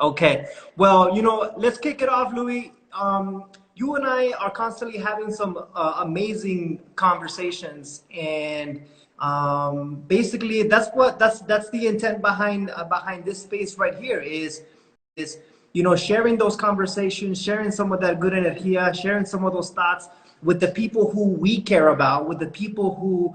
Okay. Well, let's kick it off, Louis. You and I are constantly having some amazing conversations, and basically, that's the intent behind this space right here is sharing those conversations, sharing some of that good energia, sharing some of those thoughts with the people who we care about, with the people who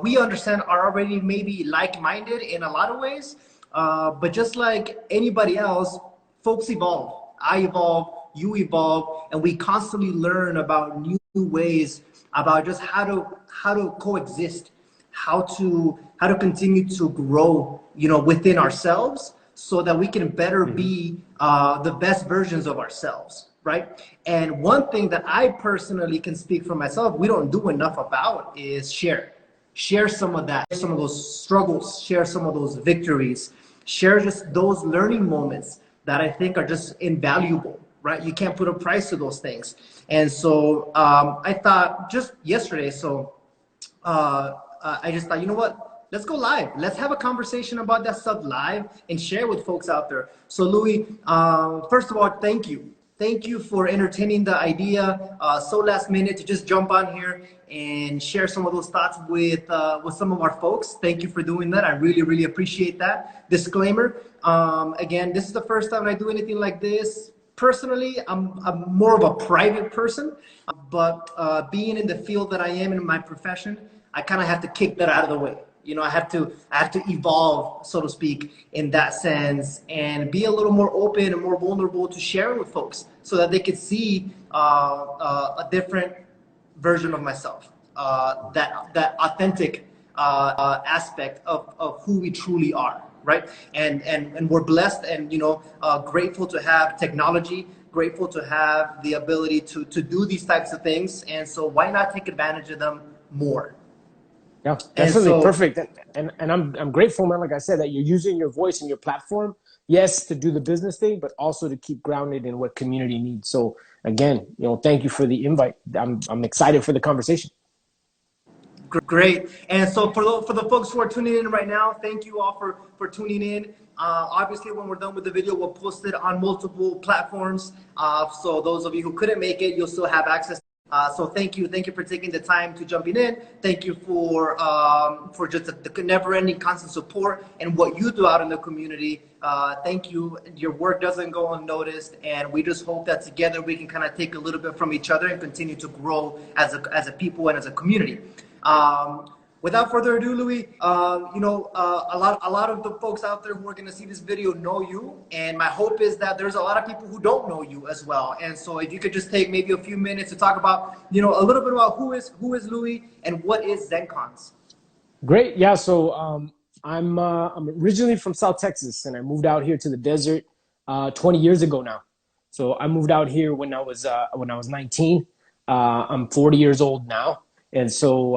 we understand are already maybe like-minded in a lot of ways. But just like anybody else, folks evolve. I evolve, you evolve, and we constantly learn about new ways about just how to coexist, how to continue to grow, within ourselves, so that we can better be the best versions of ourselves, right? And one thing that I personally can speak for myself, we don't do enough about is share some of that, some of those struggles, share some of those victories, share just those learning moments that I think are just invaluable, right? You can't put a price to those things. And so I thought just yesterday, I just thought, you know what? Let's go live. Let's have a conversation about that stuff live and share with folks out there. So Louis, first of all, thank you. Thank you for entertaining the idea so last minute to just jump on here and share some of those thoughts with some of our folks. Thank you for doing that. I really, really appreciate that. Disclaimer, again, this is the first time I do anything like this. Personally, I'm more of a private person, but being in the field that I am in my profession, I kind of have to kick that out of the way. I have to evolve, so to speak, in that sense, and be a little more open and more vulnerable to sharing with folks, so that they could see a different version of myself, that authentic aspect of who we truly are, right? And we're blessed and grateful to have technology, grateful to have the ability to do these types of things, and so why not take advantage of them more? Yeah, And definitely so, perfect. And I'm grateful, man. Like I said, that you're using your voice and your platform, yes, to do the business thing, but also to keep grounded in what community needs. So again, thank you for the invite. I'm excited for the conversation. great. And so for the folks who are tuning in right now, thank you all for tuning in. Obviously, when we're done with the video, we'll post it on multiple platforms. So those of you who couldn't make it, you'll still have access. So thank you for taking the time to jumping in. Thank you for just the never-ending constant support and what you do out in the community. Thank you. Your work doesn't go unnoticed, and we just hope that together we can kind of take a little bit from each other and continue to grow as a people and as a community. Without further ado, Louis, a lot of the folks out there who are going to see this video know you, and my hope is that there's a lot of people who don't know you as well. And so, if you could just take maybe a few minutes to talk about, a little bit about who is Louis and what is Zencons. Great. Yeah. So I'm originally from South Texas, and I moved out here to the desert 20 years ago now. So I moved out here when I was 19. I'm 40 years old now. And so,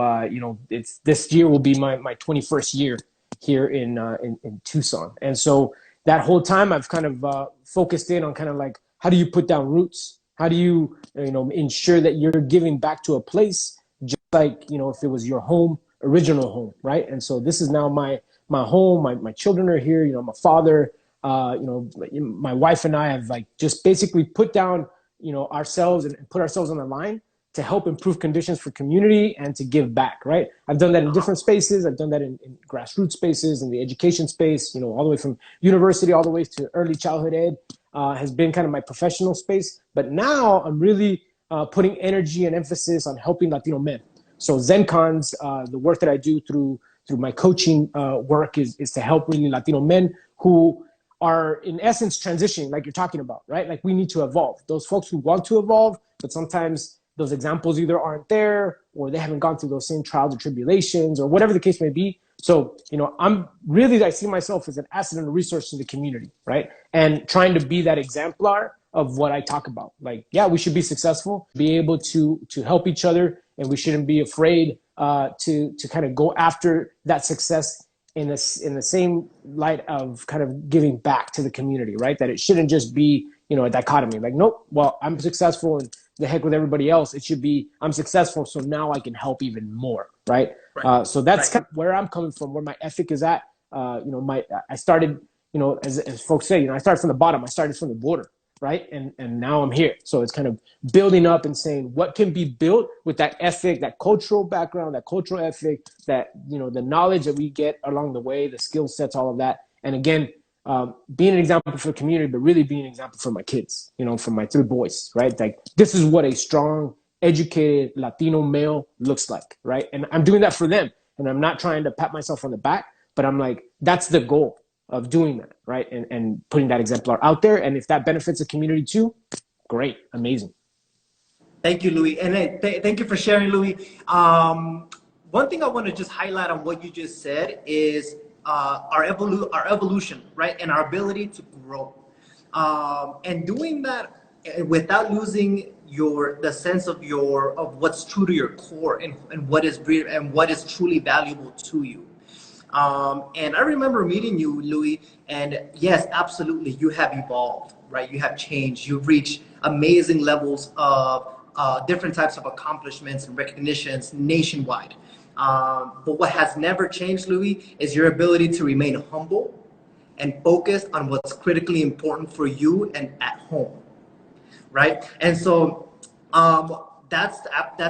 it's this year will be my 21st year here in Tucson. And so that whole time I've kind of focused in on kind of like, how do you put down roots? How do you, ensure that you're giving back to a place just like, if it was your home, original home, right? And so this is now my home. My children are here. I'm a father. My wife and I have like just basically put down, ourselves and put ourselves on the line to help improve conditions for community and to give back, right? I've done that in different spaces. I've done that in grassroots spaces, in the education space, all the way from university all the way to early childhood ed has been kind of my professional space. But now I'm really putting energy and emphasis on helping Latino men. So Zencons, the work that I do through my coaching work is to help really Latino men who are in essence transitioning, like you're talking about, right? Like we need to evolve. Those folks who want to evolve, but sometimes those examples either aren't there or they haven't gone through those same trials or tribulations or whatever the case may be. So, I see myself as an asset and a resource to the community, right? And trying to be that exemplar of what I talk about. Like, yeah, we should be successful, be able to help each other, and we shouldn't be afraid to kind of go after that success in the same light of kind of giving back to the community, right? That it shouldn't just be, a dichotomy. Like, nope, well, I'm successful and the heck with everybody else. It should be, I'm successful, so now I can help even more, right? So that's kind of where I'm coming from, where my ethic is at. I started as folks say, I started from the bottom. I started from the border, right? And now I'm here. So it's kind of building up and saying what can be built with that ethic, that cultural background, that cultural ethic, that, the knowledge that we get along the way, the skill sets, all of that. And again, being an example for the community, but really being an example for my kids, for my three boys, right? Like, this is what a strong, educated Latino male looks like, right? And I'm doing that for them. And I'm not trying to pat myself on the back, but I'm like, that's the goal of doing that, right? And putting that exemplar out there. And if that benefits the community too, great, amazing. Thank you, Louis. And thank you for sharing, Louis. One thing I want to just highlight on what you just said is our evolution, right? And our ability to grow. And doing that without losing the sense of what's true to your core and what is real and what is truly valuable to you. And I remember meeting you, Louis, and yes, absolutely, you have evolved, right? You have changed. You've reached amazing levels of different types of accomplishments and recognitions nationwide. But what has never changed, Louis, is your ability to remain humble and focused on what's critically important for you and at home, right? And so that's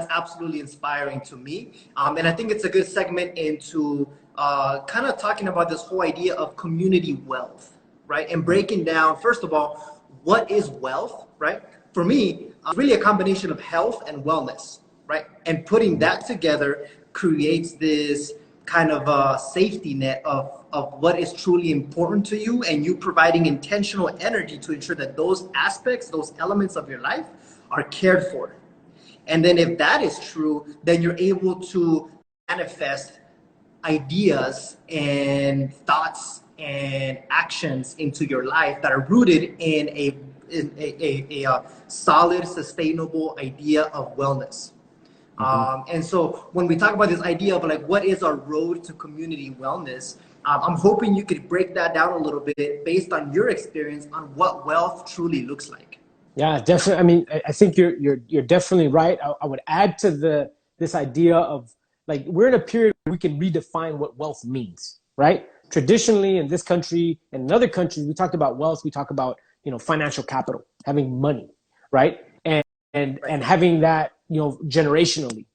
absolutely inspiring to me. And I think it's a good segment into kind of talking about this whole idea of community wealth, right? And breaking down, first of all, what is wealth, right? For me, it's really a combination of health and wellness, right? And putting that together creates this kind of a safety net of what is truly important to you, and you providing intentional energy to ensure that those aspects, those elements of your life are cared for. And then if that is true, then you're able to manifest ideas and thoughts and actions into your life that are rooted in a solid, sustainable idea of wellness. And so when we talk about this idea of like, what is our road to community wellness? I'm hoping you could break that down a little bit based on your experience on what wealth truly looks like. Yeah, definitely. I mean, I think you're definitely right. I would add to this idea of, like, we're in a period where we can redefine what wealth means, right? Traditionally, in this country and in other countries, we talked about wealth. We talk about, financial capital, having money, right? And having that, generationally.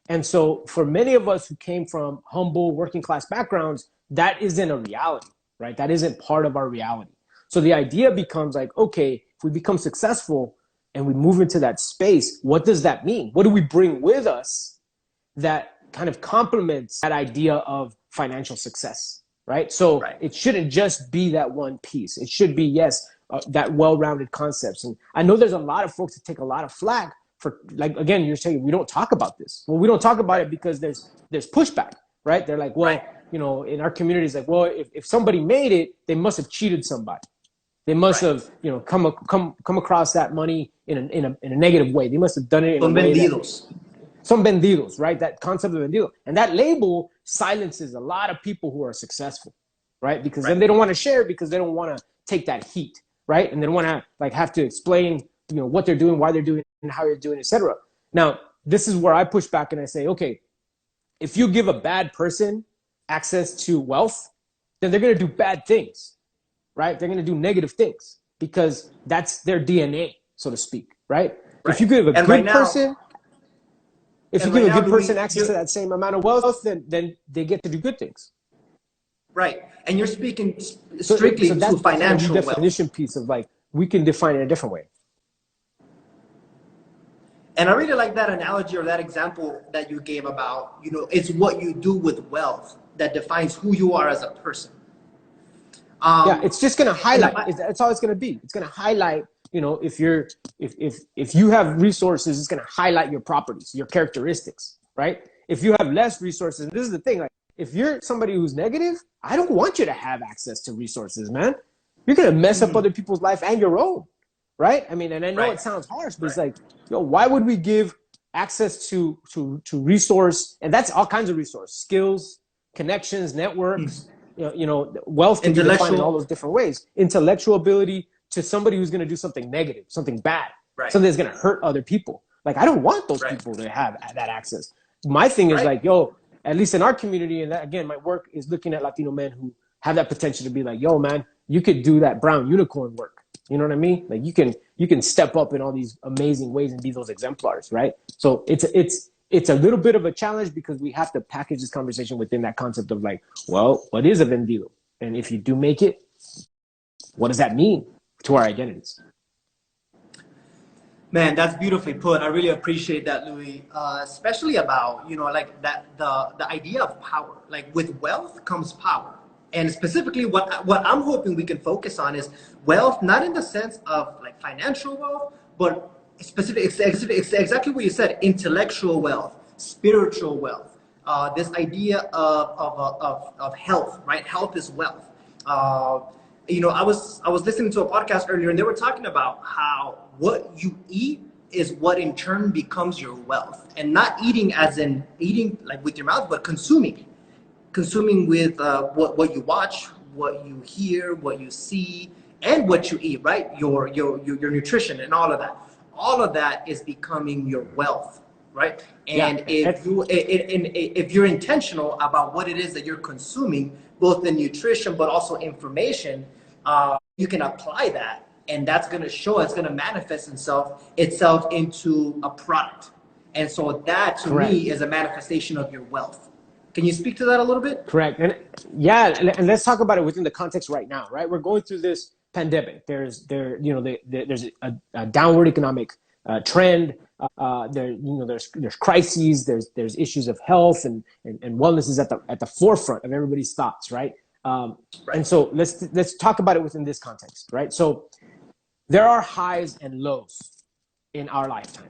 And so for many of us who came from humble working class backgrounds, that isn't a reality, right? That isn't part of our reality. So the idea becomes like, okay, if we become successful and we move into that space, what does that mean? What do we bring with us that kind of complements that idea of financial success, right? So it shouldn't just be that one piece. It should be, yes, that well-rounded concepts. And I know there's a lot of folks that take a lot of flack for, like, again, you're saying we don't talk about this. Well, we don't talk about it because there's pushback, right? They're like, well, in our community, it's like, well, if somebody made it, they must have cheated somebody. They must have, come across that money in a negative way. They must have done it in a way that, some vendidos, right? That concept of vendido. And that label silences a lot of people who are successful, right? Because then they don't want to share because they don't want to take that heat, right? And they don't want to like have to explain, what they're doing, why they're doing it, and how you're doing, etc. Now, this is where I push back and I say, okay, if you give a bad person access to wealth, then they're going to do bad things, right? They're going to do negative things because that's their DNA, so to speak, right? If you give a good person, access to that same amount of wealth, then they get to do good things. Right. And you're speaking strictly to financial wealth. Definition piece of like, we can define it a different way. And I really like that analogy or that example that you gave about, it's what you do with wealth that defines who you are as a person. Yeah, it's just going to highlight. That's all it's going to be. It's going to highlight, if you have resources, it's going to highlight your properties, your characteristics, right? If you have less resources, and this is the thing, like, if you're somebody who's negative, I don't want you to have access to resources, man. You're going to mess up other people's life and your own, right? I mean, and I know it sounds harsh, but it's like, why would we give access to resource? And that's all kinds of resource, skills, connections, networks, wealth can be defined in all those different ways. Intellectual ability to somebody who's going to do something negative, something bad, something that's going to hurt other people. Like, I don't want those people to have that access. My thing is like, at least in our community, and that, again, my work is looking at Latino men who have that potential to be like, yo, man, you could do that brown unicorn work. You know what I mean? Like you can step up in all these amazing ways and be those exemplars, right? So it's a little bit of a challenge because we have to package this conversation within that concept of like, well, what is a vendido? And if you do make it, what does that mean to our identities? Man, that's beautifully put. I really appreciate that, Louis. Especially about, you know, like that the idea of power. Like with wealth comes power. And specifically what I'm hoping we can focus on is wealth, not in the sense of like financial wealth, but exactly what you said, intellectual wealth, spiritual wealth. This idea of health, right? Health is wealth. You know, I was listening to a podcast earlier, and they were talking about how what you eat is what in turn becomes your wealth, and not eating as in eating like with your mouth, but consuming with what you watch, what you hear, what you see, and what you eat. Right, your nutrition and all of that. All of that is becoming your wealth. Right, and Yeah. if you're intentional about what it is that you're consuming, both the nutrition but also information, you can apply that, and that's going to show, it's going to manifest itself into a product. And so that to Correct. me is a manifestation of your wealth. Can you speak to that a little bit? Correct. And yeah, and let's talk about it within the context right now, right? We're going through this pandemic. There's a downward economic trend. There's crises. There's issues of health and wellness is at the forefront of everybody's thoughts, right? Right. And so let's talk about it within this context, right? So there are highs and lows in our lifetime.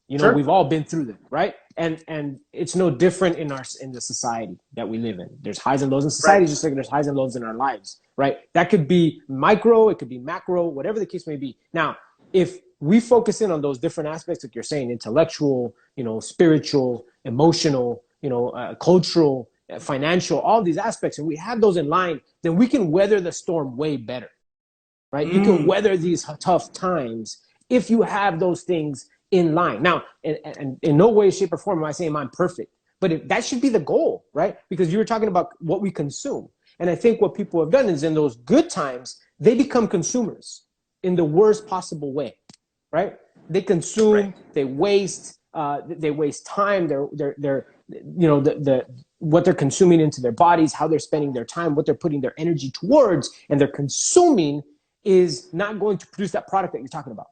You know, Sure. we've all been through them, right? And it's no different in the society that we live in. There's highs and lows in society, Right. just like there's highs and lows in our lives, right? That could be micro, it could be macro, whatever the case may be. Now, if we focus in on those different aspects, like you're saying, intellectual, you know, spiritual, emotional, you know, cultural, financial, all these aspects, and we have those in line, then we can weather the storm way better, right? You can weather these tough times if you have those things in line. Now, and in no way, shape, or form am I saying I'm perfect, but that should be the goal, right? Because you were talking about what we consume. And I think what people have done is in those good times, they become consumers in the worst possible way, right? They consume, Right. they waste time, they're you know, what they're consuming into their bodies, how they're spending their time, what they're putting their energy towards, and they're consuming is not going to produce that product that you're talking about,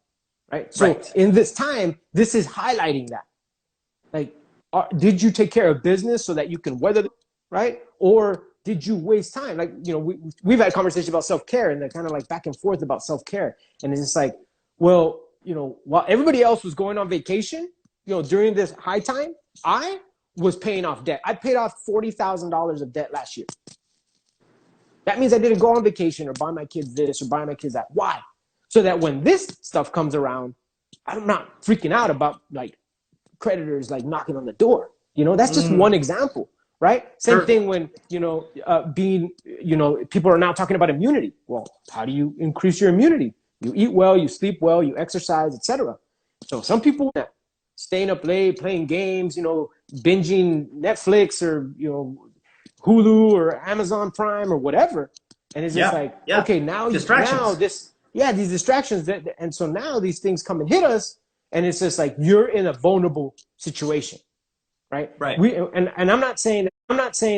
right? So Right. in this time, this is highlighting that. Like, did you take care of business so that you can weather, right? Or did you waste time? Like, you know, we've had a conversation about self-care and they're kind of like back and forth about self-care. And it's just like, well, you know, while everybody else was going on vacation, you know, during this high time, I was paying off debt. I paid off $40,000 of debt last year. That means I didn't go on vacation or buy my kids this or buy my kids that. Why? So that when this stuff comes around, I'm not freaking out about like creditors like knocking on the door. You know, that's just one example, right? Same Sure. thing when, you know, people are now talking about immunity. Well, how do you increase your immunity? You eat well, you sleep well, you exercise, etc. So some people staying up late, playing games, you know, binging Netflix or, you know, Hulu or Amazon Prime or whatever. And it's just Yeah. like, Yeah. okay, now Distractions. these distractions and so now these things come and hit us and it's just like you're in a vulnerable situation, right? Right. And I'm not saying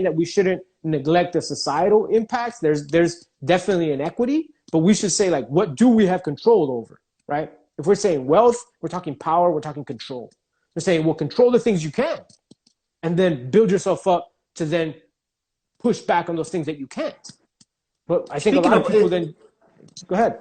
that we shouldn't neglect the societal impacts. There's definitely an equity, but we should say like what do we have control over, right? If we're saying wealth, we're talking power, we're talking control. We're saying, well, control the things you can and then build yourself up to then push back on those things that you can't. But I think a Speaking lot of of people it, then go ahead.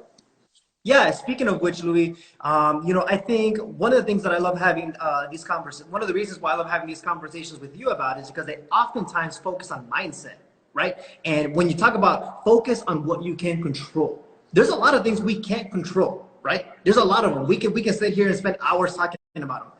Yeah, speaking of which, Louis, you know, I think one of the things that I love having these conversations, one of the reasons why I love having these conversations with you about is because they oftentimes focus on mindset, right? And when you talk about focus on what you can control, there's a lot of things we can't control, right? There's a lot of them. We can sit here and spend hours talking about them.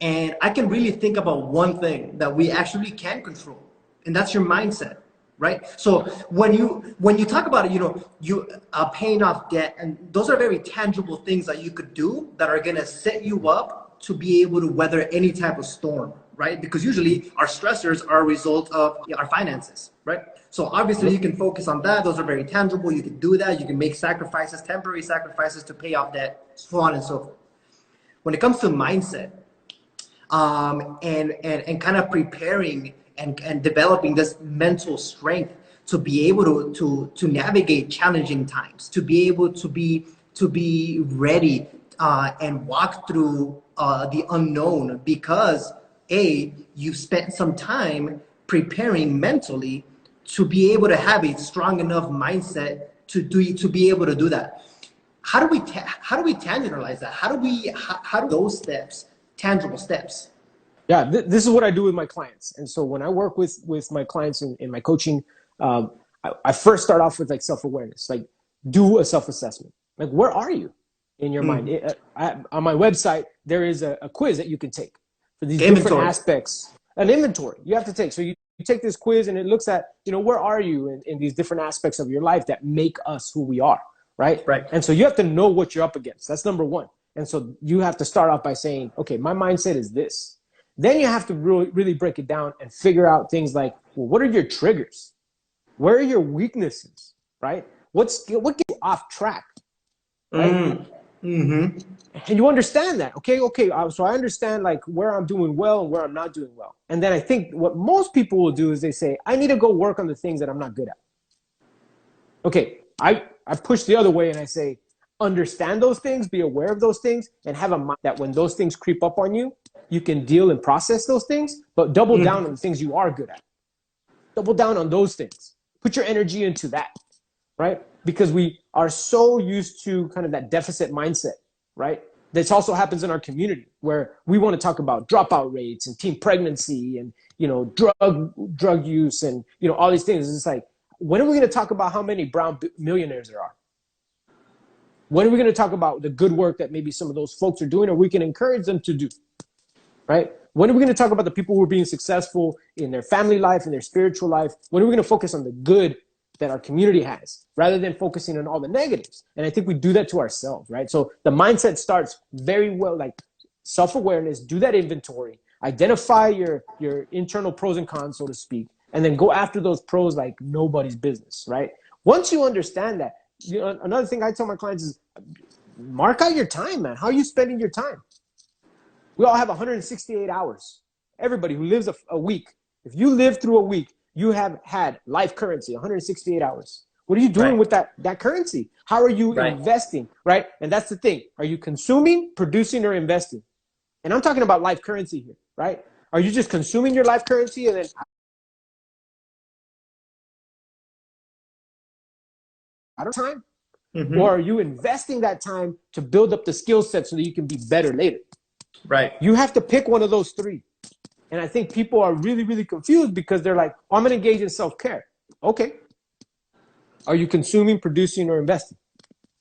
And I can really think about one thing that we actually can control, and that's your mindset, right? So when you talk about it, you know, you paying off debt, and those are very tangible things that you could do that are gonna set you up to be able to weather any type of storm, right? Because usually our stressors are a result of our finances, right? So obviously you can focus on that. Those are very tangible. You can do that. You can make sacrifices, temporary sacrifices to pay off debt, so on and so forth. When it comes to mindset, and kind of preparing and developing this mental strength to be able to navigate challenging times, to be able to be ready and walk through the unknown, because you've spent some time preparing mentally to be able to have a strong enough mindset to be able to do that. How do we tangibilize that? How do those steps, tangible steps? Yeah, this is what I do with my clients. And so when I work with my clients in my coaching, I first start off with like self-awareness, like do a self-assessment. Like, where are you in your mind? On my website, there is a quiz that you can take for these different aspects, an inventory you have to take. So you take this quiz and it looks at, where are you in these different aspects of your life that make us who we are, right? Right. And so you have to know what you're up against. That's number one. And so you have to start off by saying, okay, my mindset is this. Then you have to really break it down and figure out things like, well, what are your triggers? Where are your weaknesses, right? What gets you off track, right? And you understand that, okay. So I understand like where I'm doing well and where I'm not doing well. And then I think what most people will do is they say, I need to go work on the things that I'm not good at. Okay, I push the other way and I say, understand those things, be aware of those things, and have a mind that when those things creep up on you, you can deal and process those things, but double down on the things you are good at. Double down on those things. Put your energy into that, right? Because we are so used to kind of that deficit mindset, right? This also happens in our community where we want to talk about dropout rates and teen pregnancy and, drug use and, all these things. It's like, when are we going to talk about how many brown millionaires there are? When are we going to talk about the good work that maybe some of those folks are doing, or we can encourage them to do, right? When are we going to talk about the people who are being successful in their family life, in their spiritual life? When are we going to focus on the good that our community has rather than focusing on all the negatives? And I think we do that to ourselves, right? So the mindset starts very well, like self-awareness, do that inventory, identify your internal pros and cons, so to speak, and then go after those pros like nobody's business, right? Once you understand that, another thing I tell my clients is mark out your time, man. How are you spending your time? We all have 168 hours. Everybody who lives a week, if you live through a week, you have had life currency, 168 hours. What are you doing with that currency? How are you investing, right? And that's the thing. Are you consuming, producing, or investing? And I'm talking about life currency here, right? Are you just consuming your life currency and then out of time? Or are you investing that time to build up the skill set so that you can be better later? Right. You have to pick one of those three. And I think people are really, really confused because they're like, oh, I'm going to engage in self-care. Okay. Are you consuming, producing, or investing?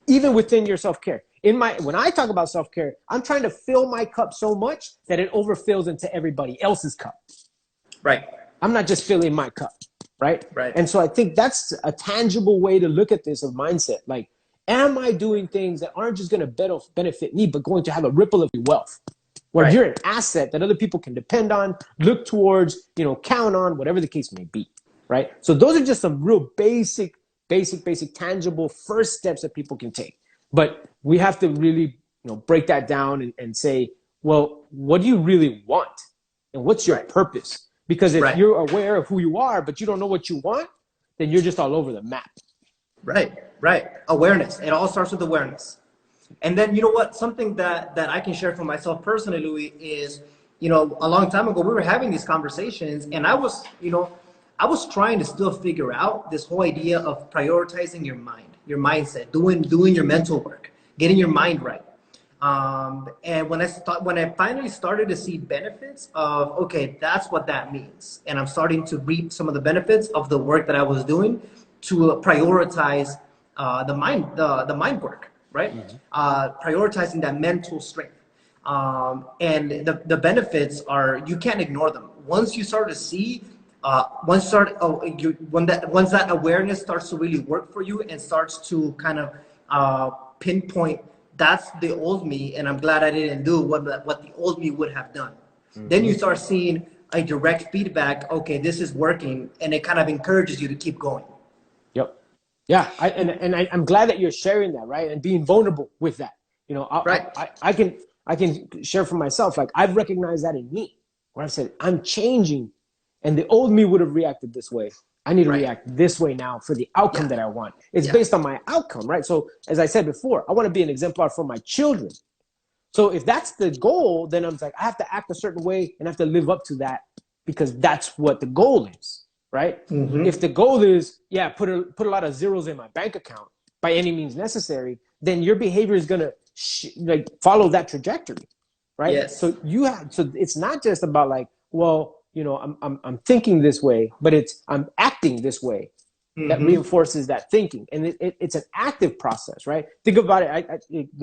Even within your self-care. When I talk about self-care, I'm trying to fill my cup so much that it overfills into everybody else's cup. Right. I'm not just filling my cup. Right. And so I think that's a tangible way to look at this of mindset. Like, am I doing things that aren't just going to benefit me, but going to have a ripple of wealth? Where you're an asset that other people can depend on, look towards, count on, whatever the case may be, right? So those are just some real basic, tangible first steps that people can take. But we have to really, break that down and say, well, what do you really want? And what's your purpose? Because if you're aware of who you are, but you don't know what you want, then you're just all over the map. Right. Awareness. It all starts with awareness. And then, something that I can share for myself personally, Louis, is, a long time ago, we were having these conversations and I was trying to still figure out this whole idea of prioritizing your mind, your mindset, doing your mental work, getting your mind right. And when I finally started to see benefits of, okay, that's what that means. And I'm starting to reap some of the benefits of the work that I was doing to prioritize the mind work. Right? Prioritizing that mental strength. And the benefits are, you can't ignore them. Once you start to see, once that awareness starts to really work for you and starts to kind of pinpoint, that's the old me, and I'm glad I didn't do what the old me would have done. Then you start seeing a direct feedback. Okay, this is working, and it kind of encourages you to keep going. Yep. Yeah. I'm glad that you're sharing that, right? And being vulnerable with that. You know, Right. I can share for myself. Like, I've recognized that in me, where I said, I'm changing, and the old me would have reacted this way. I need to Right. react this way now for the outcome that I want. It's Yeah. based on my outcome, right? So, as I said before, I want to be an exemplar for my children. So if that's the goal, then I'm like, I have to act a certain way and have to live up to that, because that's what the goal is, right? If the goal is, yeah, put a lot of zeros in my bank account by any means necessary, then your behavior is gonna like follow that trajectory, right? Yes. So it's not just about like, well, you know, I'm thinking this way, but I'm acting this way. That reinforces that thinking, and it's an active process, right? Think about it.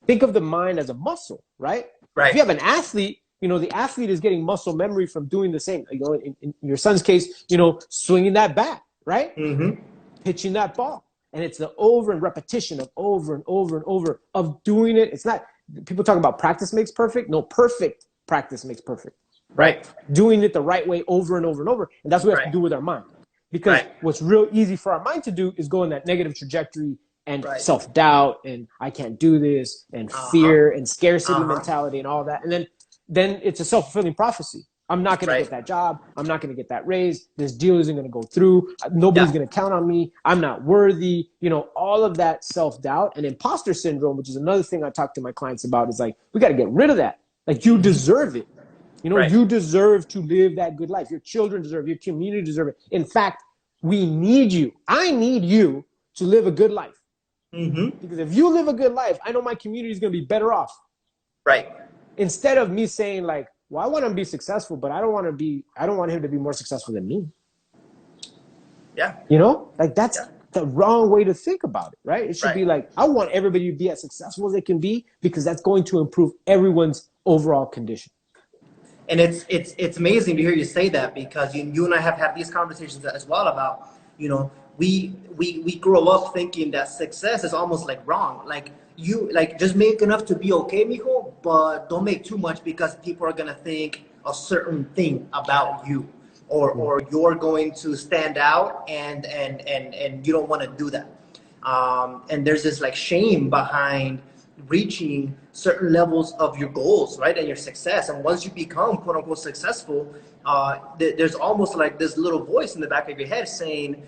Think of the mind as a muscle, right? Right. If you have an athlete, you know, the athlete is getting muscle memory from doing the same. You know, in your son's case, you know, swinging that bat, right? Pitching that ball. And it's the over and repetition of over and over and over of doing it. It's not, people talk about practice makes perfect. No, perfect practice makes perfect. Right. Doing it the right way over and over and over. And that's what we have to do with our mind. Because what's real easy for our mind to do is go in that negative trajectory and self-doubt and I can't do this and fear and scarcity mentality and all that. And then it's a self-fulfilling prophecy. I'm not going to get that job. I'm not going to get that raise. This deal isn't going to go through. Nobody's going to count on me. I'm not worthy. You know, all of that self-doubt and imposter syndrome, which is another thing I talk to my clients about, is like, we got to get rid of that. Like, you deserve it. You know, you deserve to live that good life. Your children deserve it. Your community deserve it. In fact, we need you. I need you to live a good life. Because if you live a good life, I know my community is going to be better off. Right. Instead of me saying like, well, I want him to be successful, but I don't want him to be more successful than me. Yeah. You know, like that's the wrong way to think about it, right? It should be like, I want everybody to be as successful as they can be, because that's going to improve everyone's overall condition. And it's amazing to hear you say that, because you and I have had these conversations as well about, you know, we grow up thinking that success is almost like wrong. Like, you like, just make enough to be okay, mijo, but don't make too much, because people are gonna think a certain thing about you, or you're going to stand out, and you don't want to do that. And there's this like shame behind reaching certain levels of your goals, right, and your success. And once you become quote unquote successful, there's almost like this little voice in the back of your head saying,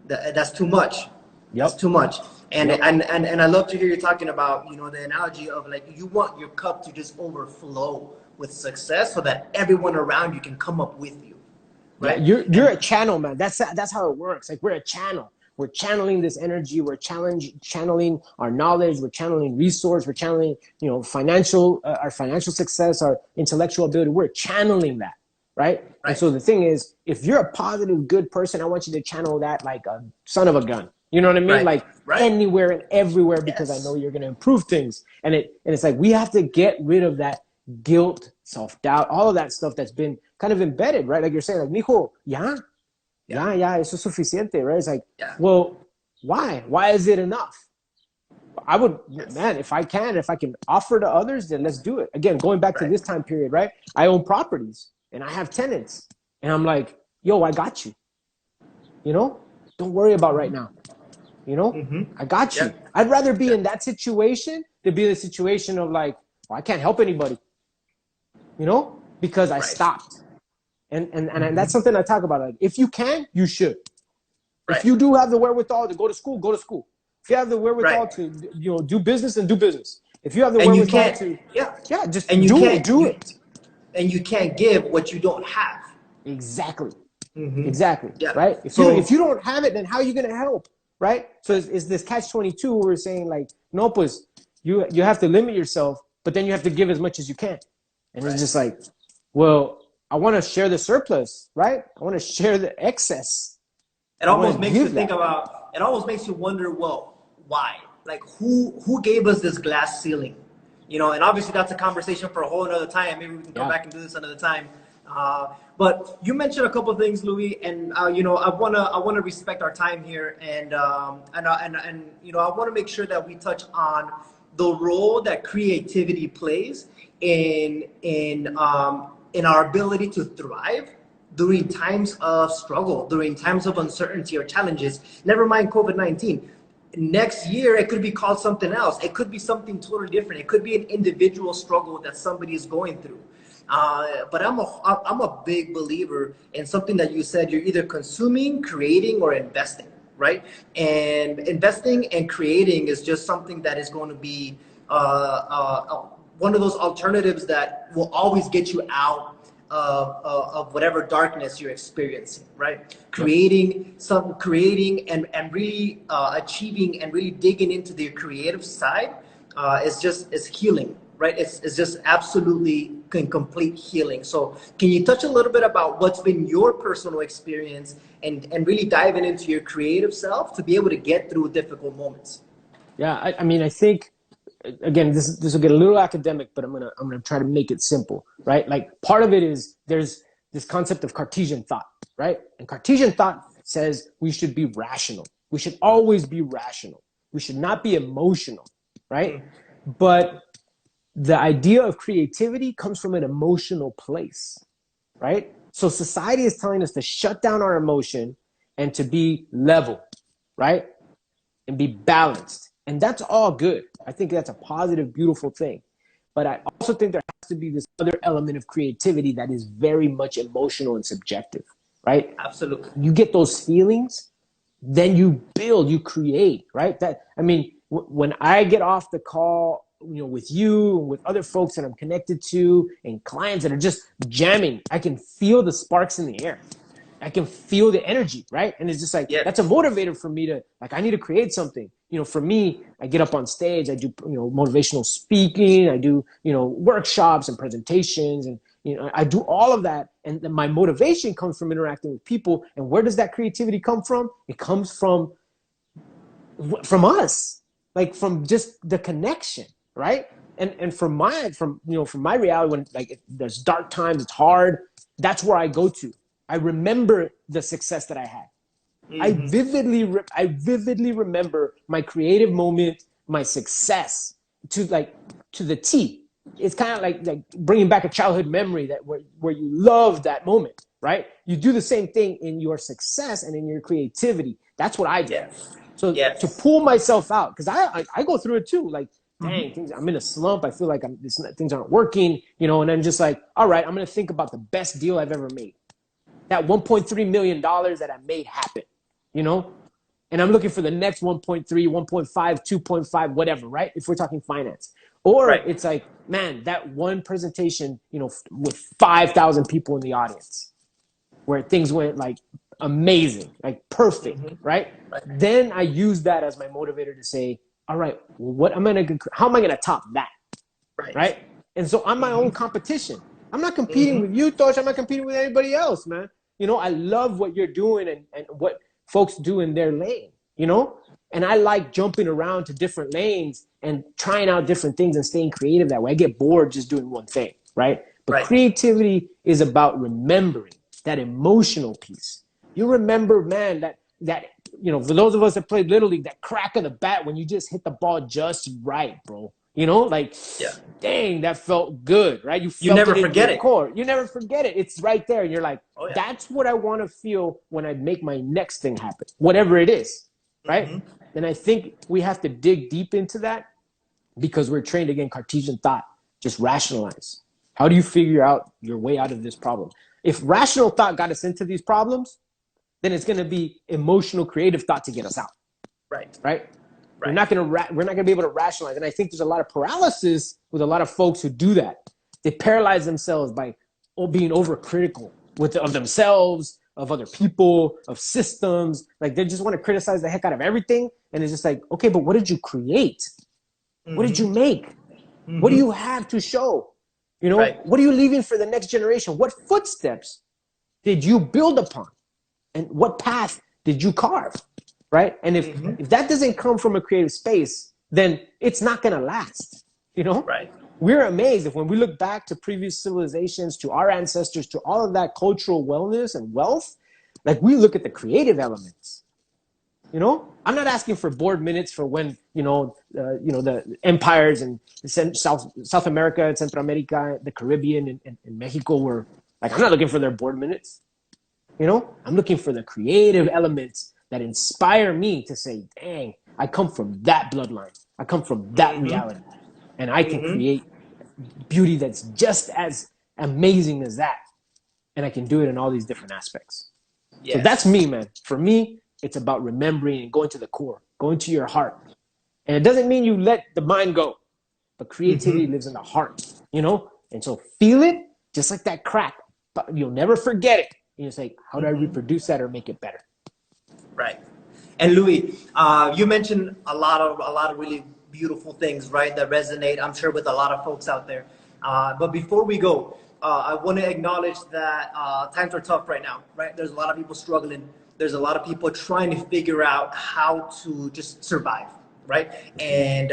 that's too much. That's too much. And I love to hear you talking about, you know, the analogy of like, you want your cup to just overflow with success so that everyone around you can come up with you, right? Yeah, you're a channel, man. That's how it works. Like, we're a channel. We're channeling this energy. We're channeling our knowledge. We're channeling resource. We're channeling, you know, our financial success, our intellectual ability. We're channeling that, right? And so the thing is, if you're a positive, good person, I want you to channel that like a son of a gun. You know what I mean? Like anywhere and everywhere, because I know you're going to improve things. And it's like, we have to get rid of that guilt, self-doubt, all of that stuff that's been kind of embedded, right? Like you're saying, like, mijo, ya, eso es suficiente, right? It's like, well, why? Why is it enough? I would, man, if I can offer to others, then let's do it. Again, going back to this time period, right? I own properties and I have tenants, and I'm like, yo, I got you. You know, don't worry about right now. You know, I got you. I'd rather be in that situation than be in the situation of like, well, I can't help anybody, you know, because I stopped. And that's something I talk about. Like, if you can, you should. If you do have the wherewithal to go to school, go to school. If you have the wherewithal to, you know, do business, then do business. If you have the wherewithal to, just do it. And you can't give what you don't have. Exactly. Exactly. Right. If you don't have it, then how are you going to help? Right. So it's this catch-22 where we're saying like, no, pues you have to limit yourself, but then you have to give as much as you can. And it's just like, well, I want to share the surplus, right? I want to share the excess. It almost makes you think about, it almost makes you wonder, well, why? Like, who gave us this glass ceiling? You know, and obviously that's a conversation for a whole another time. Maybe we can come back and do this another time. But you mentioned a couple of things, Louis, and you know, I wanna respect our time here, and you know, I want to make sure that we touch on the role that creativity plays in our ability to thrive during times of struggle, during times of uncertainty or challenges. Never mind COVID-19. Next year, it could be called something else. It could be something totally different. It could be an individual struggle that somebody is going through. But I'm a big believer in something that you said. You're either consuming, creating, or investing, right? And investing and creating is just something that is going to be one of those alternatives that will always get you out of whatever darkness you're experiencing, right? Creating and really achieving and really digging into the creative side is healing, right? It's just absolutely complete healing. So can you touch a little bit about what's been your personal experience and really diving into your creative self to be able to get through difficult moments? Yeah, I mean, I think again, this will get a little academic, but I'm gonna try to make it simple, right? Like part of it is there's this concept of Cartesian thought, right? And Cartesian thought says we should be rational. We should always be rational. We should not be emotional, right? But the idea of creativity comes from an emotional place, right? So society is telling us to shut down our emotion and to be level, right? And be balanced. And that's all good. I think that's a positive, beautiful thing. But I also think there has to be this other element of creativity that is very much emotional and subjective, right? Absolutely. You get those feelings, then you build, you create, right? That, I mean, when I get off the call, you know, with you and with other folks that I'm connected to and clients that are just jamming, I can feel the sparks in the air. I can feel the energy, right? And it's just like, that's a motivator for me to, like, I need to create something. You know, for me, I get up on stage, I do, you know, motivational speaking, I do, you know, workshops and presentations, and, you know, I do all of that. And then my motivation comes from interacting with people. And where does that creativity come from? It comes from us, like from just the connection, right? And from my reality, when like there's dark times, it's hard, that's where I go to. I remember the success that I had. I vividly remember my creative moment, my success to the T. It's kind of like bringing back a childhood memory that where you love that moment, right? You do the same thing in your success and in your creativity. That's what I do. So to pull myself out, because I go through it too. Like, dang, I'm in a slump. I feel like things aren't working, you know, and I'm just like, all right, I'm going to think about the best deal I've ever made. That $1.3 million that I made happen, you know? And I'm looking for the next 1.3, 1.5, 2.5, whatever, right? If we're talking finance. Or it's like, man, that one presentation, you know, with 5,000 people in the audience where things went like amazing, like perfect, right? Then I use that as my motivator to say, all right, well, how am I gonna top that? Right? And so I'm my own competition. I'm not competing with you, Tosh. I'm not competing with anybody else, man. You know, I love what you're doing and what folks do in their lane, you know? And I like jumping around to different lanes and trying out different things and staying creative that way. I get bored just doing one thing, right? But creativity is about remembering that emotional piece. You remember, man, that you know, for those of us that played Little League, that crack of the bat when you just hit the ball just right, bro. You know, like, dang, that felt good, right? You never forget it. Core. You never forget it. It's right there. And you're like, that's what I want to feel when I make my next thing happen, whatever it is, right? And I think we have to dig deep into that because we're trained, again, Cartesian thought. Just rationalize. How do you figure out your way out of this problem? If rational thought got us into these problems, then it's going to be emotional, creative thought to get us out. Right? We're not going to be able to rationalize. And I think there's a lot of paralysis with a lot of folks who do that. They paralyze themselves by being overcritical of themselves, of other people, of systems. Like they just want to criticize the heck out of everything. And it's just like, okay, but what did you create? What did you make? What do you have to show? You know, what are you leaving for the next generation? What footsteps did you build upon? And what path did you carve? Right? And if that doesn't come from a creative space, then it's not going to last. You know? We're amazed if when we look back to previous civilizations, to our ancestors, to all of that cultural wellness and wealth, like we look at the creative elements. You know, I'm not asking for board minutes for when the empires in South America and Central America, the Caribbean and Mexico were like. I'm not looking for their board minutes. You know, I'm looking for the creative elements that inspire me to say, "Dang, I come from that bloodline. I come from that Mm-hmm. reality, and I can Mm-hmm. create beauty that's just as amazing as that, and I can do it in all these different aspects." So that's Yes. me, man. For me, it's about remembering and going to the core, going to your heart. And it doesn't mean you let the mind go, but creativity Mm-hmm. lives in the heart, you know? And so feel it just like that crack, but you'll never forget it. And you say, how do I Mm-hmm. reproduce that or make it better? Right. And Louis, you mentioned a lot of really beautiful things, right? That resonate, I'm sure, with a lot of folks out there. But before we go, I want to acknowledge that times are tough right now, right? There's a lot of people struggling. There's a lot of people trying to figure out how to just survive, right? And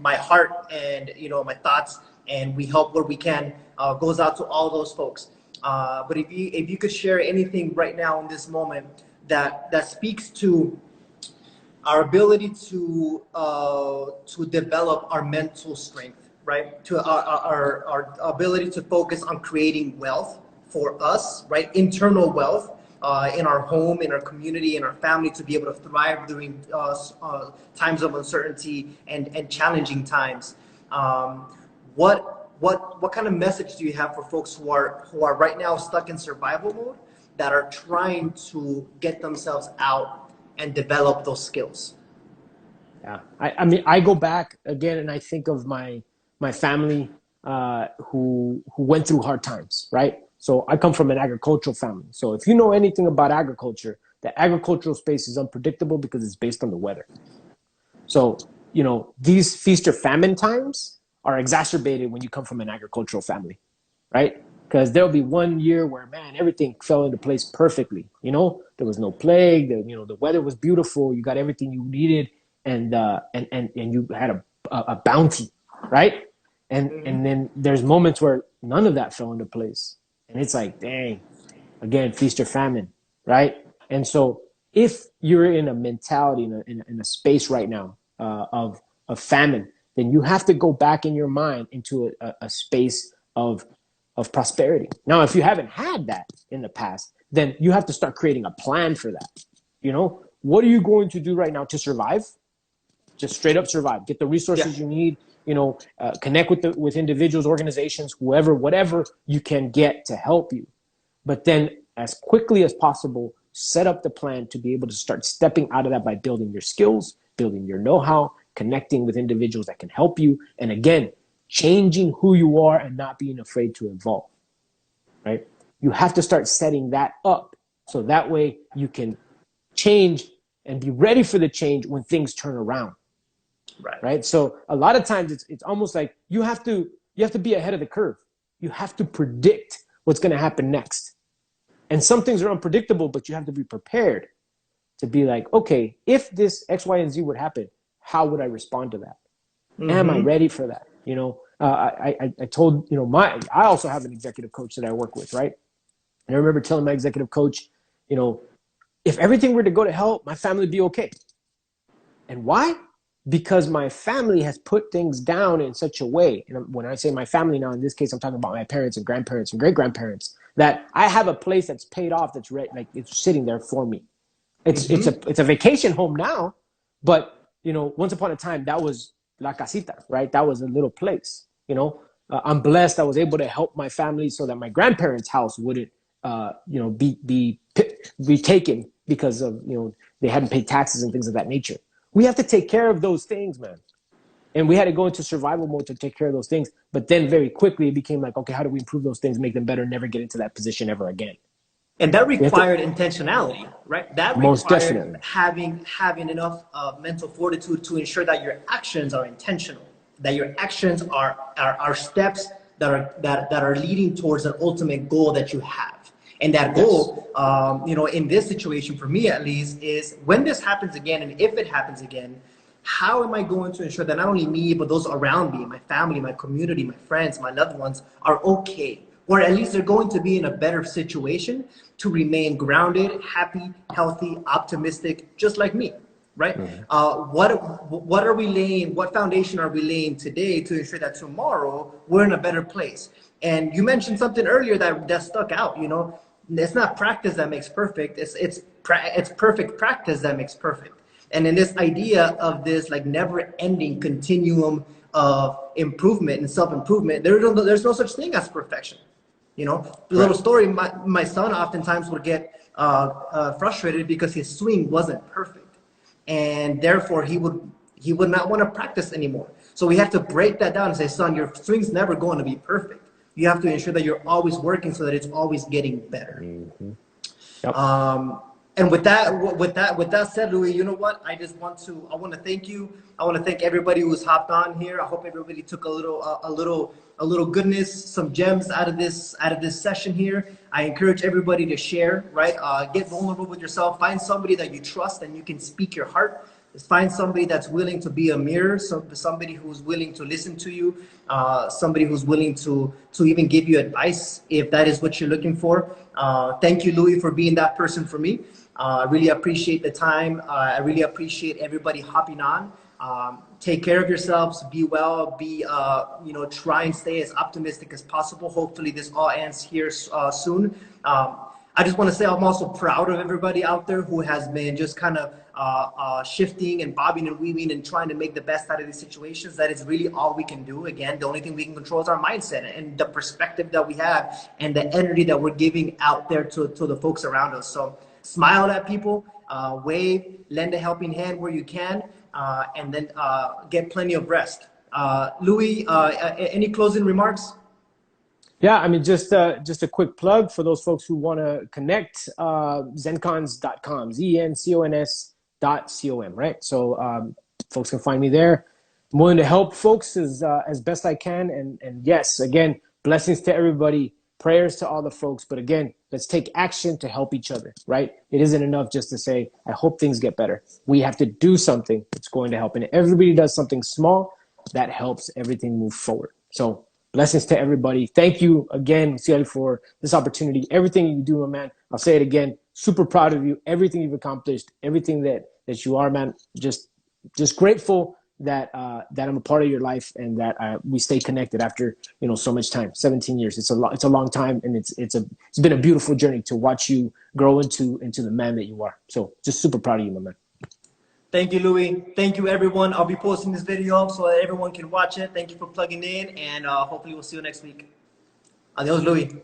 my heart and my thoughts, and we help where we can, goes out to all those folks. But if you could share anything right now in this moment that speaks to our ability to develop our mental strength, right? To our ability to focus on creating wealth for us, right? Internal wealth in our home, in our community, in our family, to be able to thrive during times of uncertainty and challenging times. What kind of message do you have for folks who are right now stuck in survival mode, that are trying to get themselves out and develop those skills? Yeah. I mean, I go back again and I think of my family who went through hard times, right? So I come from an agricultural family. So if you know anything about agriculture, the agricultural space is unpredictable because it's based on the weather. So, these feast or famine times are exacerbated when you come from an agricultural family, right? Because there'll be one year where, man, everything fell into place perfectly. There was no plague. The weather was beautiful. You got everything you needed, and you had a bounty, right? And Mm-hmm. then there's moments where none of that fell into place, and it's like, dang, again, feast or famine, right? And so if you're in a mentality in a space right now of famine, then you have to go back in your mind into a space of prosperity. Now, if you haven't had that in the past, then you have to start creating a plan for that. What are you going to do right now to survive? Just straight up survive. Get the Yeah. resources you need. Connect with individuals, organizations, whoever, whatever you can get to help you. But then, as quickly as possible, set up the plan to be able to start stepping out of that by building your skills, building your know-how, connecting with individuals that can help you, and again, changing who you are and not being afraid to evolve, right? You have to start setting that up so that way you can change and be ready for the change when things turn around, Right. right? So a lot of times it's almost like you have to be ahead of the curve. You have to predict what's going to happen next. And some things are unpredictable, but you have to be prepared to be like, okay, if this X, Y, and Z would happen, how would I respond to that? Am I Mm-hmm. ready for that? I told, I also have an executive coach that I work with, right? And I remember telling my executive coach, you know, if everything were to go to hell, my family would be okay. And why? Because my family has put things down in such a way. And when I say my family now, in this case, I'm talking about my parents and grandparents and great grandparents, that I have a place that's paid off, that's like it's sitting there for me. Mm-hmm. It's a vacation home now, but once upon a time that was la casita, right? That was a little place. I'm blessed. I was able to help my family so that my grandparents' house wouldn't, be taken because of they hadn't paid taxes and things of that nature. We have to take care of those things, man. And we had to go into survival mode to take care of those things. But then very quickly it became like, okay, how do we improve those things, make them better, never get into that position ever again? And that We have to, required intentionality, right? That most required definitely. having enough mental fortitude to ensure that your actions are intentional, that your actions are steps that are leading towards an ultimate goal that you have. And that Yes. goal, in this situation, for me at least, is when this happens again, and if it happens again, how am I going to ensure that not only me, but those around me, my family, my community, my friends, my loved ones, are okay? or at least they're going to be in a better situation to remain grounded, happy, healthy, optimistic, just like me, right? What are we laying? What foundation are we laying today to ensure that tomorrow we're in a better place? And you mentioned something earlier that stuck out. You know, it's not practice that makes perfect. It's perfect practice that makes perfect. And in this idea of this like never-ending continuum of improvement and self-improvement, there's no such thing as perfection. You know, the little story, my son oftentimes would get frustrated because his swing wasn't perfect, and therefore he would not want to practice anymore. So we have to break that down and say, son, your swing's never going to be perfect. You have to ensure that you're always working so that it's always getting better. Yep. And with that said, Louis, you know what? I want to thank you. I want to thank everybody who's hopped on here. I hope everybody took a little goodness, some gems out of this session here. I encourage everybody to share, right? Get vulnerable with yourself. Find somebody that you trust and you can speak your heart. Find somebody that's willing to be a mirror, somebody who's willing to listen to you, somebody who's willing to even give you advice if that is what you're looking for. Thank you, Louis, for being that person for me. I really appreciate the time. I really appreciate everybody hopping on. Take care of yourselves. Be well. Try and stay as optimistic as possible. Hopefully, this all ends here soon. I just want to say I'm also proud of everybody out there who has been just kind of shifting and bobbing and weaving and trying to make the best out of these situations. That is really all we can do. Again, the only thing we can control is our mindset and the perspective that we have and the energy that we're giving out there to the folks around us. So smile at people, wave, lend a helping hand where you can, and then get plenty of rest. Louis, any closing remarks? Yeah, I mean, just a quick plug for those folks who want to connect, zencons.com, zencons.com, right? So folks can find me there. I'm willing to help folks as best I can. And yes, again, blessings to everybody, prayers to all the folks. But again, let's take action to help each other, right? It isn't enough just to say, I hope things get better. We have to do something that's going to help. And if everybody does something small, that helps everything move forward. So blessings to everybody. Thank you again, Ciel, for this opportunity. Everything you do, my man. I'll say it again. Super proud of you. Everything you've accomplished. Everything that you are, man. Just grateful that I'm a part of your life and that we stay connected after so much time. 17 years. It's a long time, and it's been a beautiful journey to watch you grow into the man that you are. So just super proud of you, my man. Thank you, Louis. Thank you, everyone. I'll be posting this video so that everyone can watch it. Thank you for plugging in, and hopefully we'll see you next week. Adios, Louis.